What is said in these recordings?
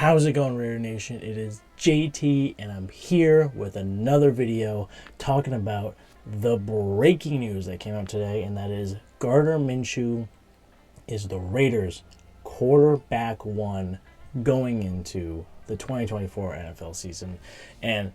How's it going, Raider Nation? It is JT, and I'm here with another video talking about the breaking news that came out today, and that is Gardner Minshew is the Raiders' quarterback one going into the 2024 NFL season. And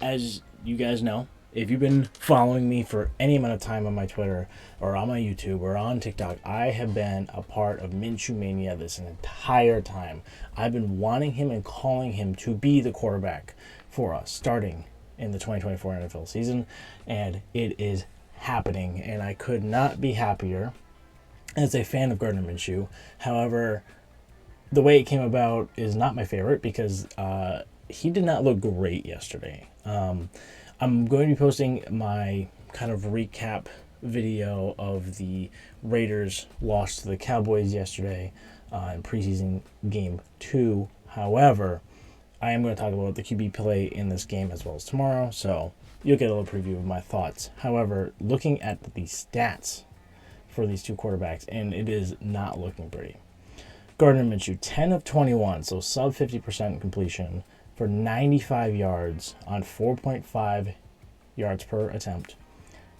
as you guys know, if you've been following me for any amount of time on my Twitter or on my YouTube or on TikTok, I have been a part of Minshew Mania this entire time. I've been wanting him and calling him to be the quarterback for us starting in the 2024 NFL season, and it is happening, and I could not be happier as a fan of Gardner Minshew. However, the way it came about is not my favorite because he did not look great yesterday. I'm going to be posting my kind of recap video of the Raiders' loss to the Cowboys yesterday in preseason game 2. However, I am going to talk about the QB play in this game as well as tomorrow, so you'll get a little preview of my thoughts. However, looking at the stats for these two quarterbacks, and it is not looking pretty. Gardner Minshew, 10 of 21, so sub 50% completion for 95 yards on 4.5 yards per attempt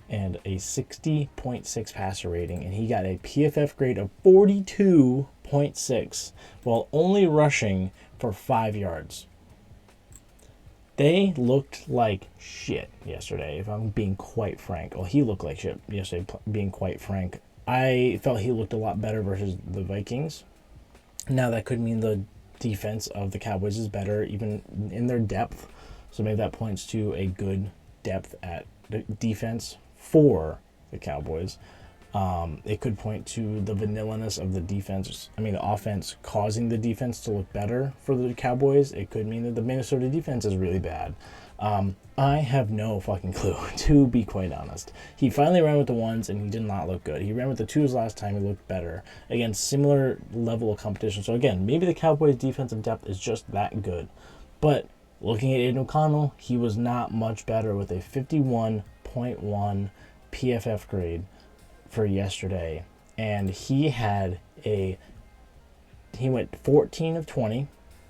and a 60.6 passer rating, and he got a PFF grade of 42.6 while only rushing for 5 yards. They looked like shit yesterday, if I'm being quite frank. Well, he looked like shit yesterday, being quite frank. I felt he looked a lot better versus the Vikings. Now, that could mean the defense of the Cowboys is better, even in their depth. So maybe that points to a good depth at the defense for the Cowboys. It could point to the vanillaness of the defense. The offense causing the defense to look better for the Cowboys. It could mean that the Minnesota defense is really bad. I have no fucking clue, to be quite honest. He finally ran with the ones, and he did not look good. He ran with the twos last time. He looked better. Again, similar level of competition. So again, maybe the Cowboys' defensive depth is just that good. But looking at Aiden O'Connell, he was not much better with a 51.1 PFF grade for yesterday. And he went 14 of 20.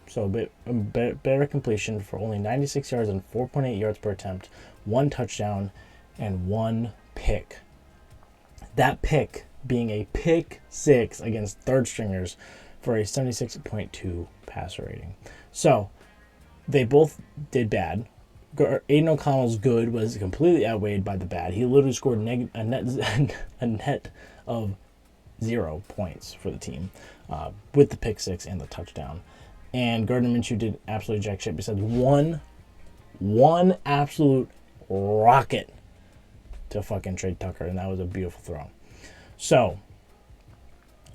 So a bit better completion for only 96 yards and 4.8 yards per attempt, 1 touchdown, and 1 pick. That pick being a pick 6 against third stringers for a 76.2 passer rating. So they both did bad. Aiden O'Connell's good was completely outweighed by the bad. He literally scored a net of 0 points for the team with the pick 6 and the touchdown. And Gardner Minshew did absolutely jack shit besides one absolute rocket to fucking Trey Tucker, and that was a beautiful throw. So,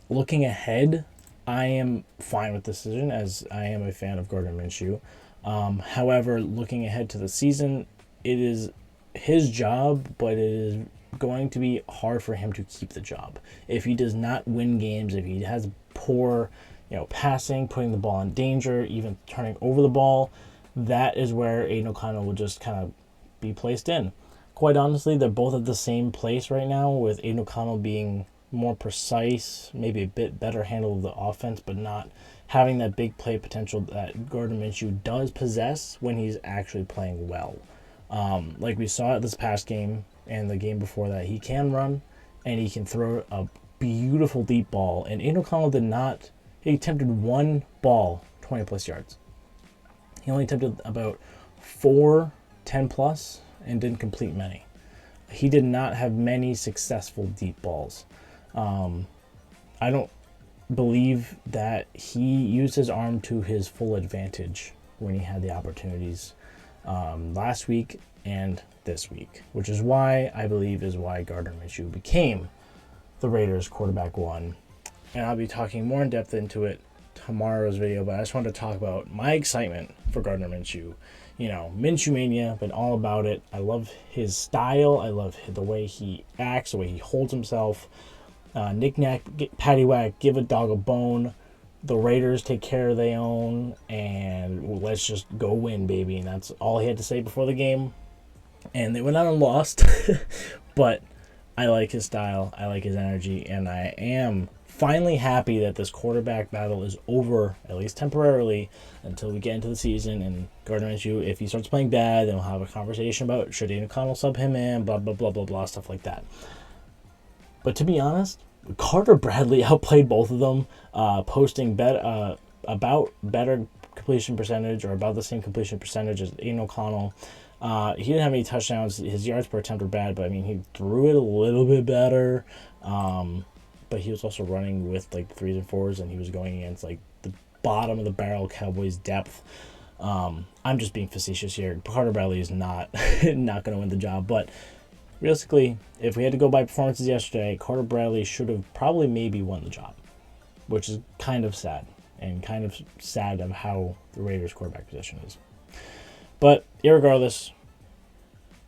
looking ahead, I am fine with this decision as I am a fan of Gardner Minshew. However, looking ahead to the season, it is his job, but it is going to be hard for him to keep the job. If he does not win games, if he has poor passing, putting the ball in danger, even turning over the ball, that is where Aiden O'Connell will just kind of be placed in. Quite honestly, they're both at the same place right now, with Aiden O'Connell being more precise, maybe a bit better handle of the offense, but not having that big play potential that Gardner Minshew does possess when he's actually playing well. Like we saw at this past game and the game before that, he can run and he can throw a beautiful deep ball, and Aiden O'Connell did not. He attempted one ball, 20-plus yards. He only attempted about 4 10-plus and didn't complete many. He did not have many successful deep balls. I don't believe that he used his arm to his full advantage when he had the opportunities last week and this week, which is why I believe is why Gardner Minshew became the Raiders' quarterback one. And I'll be talking more in depth into it tomorrow's video, but I just wanted to talk about my excitement for Gardner Minshew. Minshew Mania, been all about it. I love his style. I love the way he acts, the way he holds himself. Knick-knack, paddywhack, give a dog a bone. The Raiders take care of their own, and let's just go win, baby. And that's all he had to say before the game. And they went out and lost, but I like his style. I like his energy, and I am finally happy that this quarterback battle is over, at least temporarily, until we get into the season. And Gardner Minshew, if he starts playing bad, then we'll have a conversation about should Aiden O'Connell sub him in, blah, blah, blah, blah, blah, stuff like that. But to be honest, Carter Bradley outplayed both of them, posting about better completion percentage, or about the same completion percentage as Aiden O'Connell. He didn't have any touchdowns. His yards per attempt were bad, but I mean, he threw it a little bit better. But he was also running with like 3s and 4s, and he was going against like the bottom of the barrel Cowboys depth. I'm just being facetious here. Carter Bradley is not not going to win the job, but realistically, if we had to go by performances yesterday, Carter Bradley should have probably maybe won the job, which is kind of sad, and kind of sad of how the Raiders' quarterback position is. But irregardless,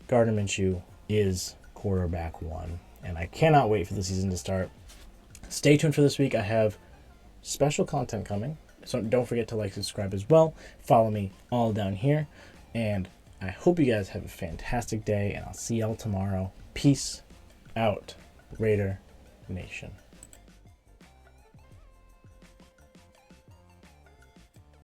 Gardner Minshew is quarterback one, and I cannot wait for the season to start. Stay tuned for this week. I have special content coming, so don't forget to like, subscribe as well. Follow me all down here, and I hope you guys have a fantastic day, and I'll see y'all tomorrow. Peace out, Raider Nation.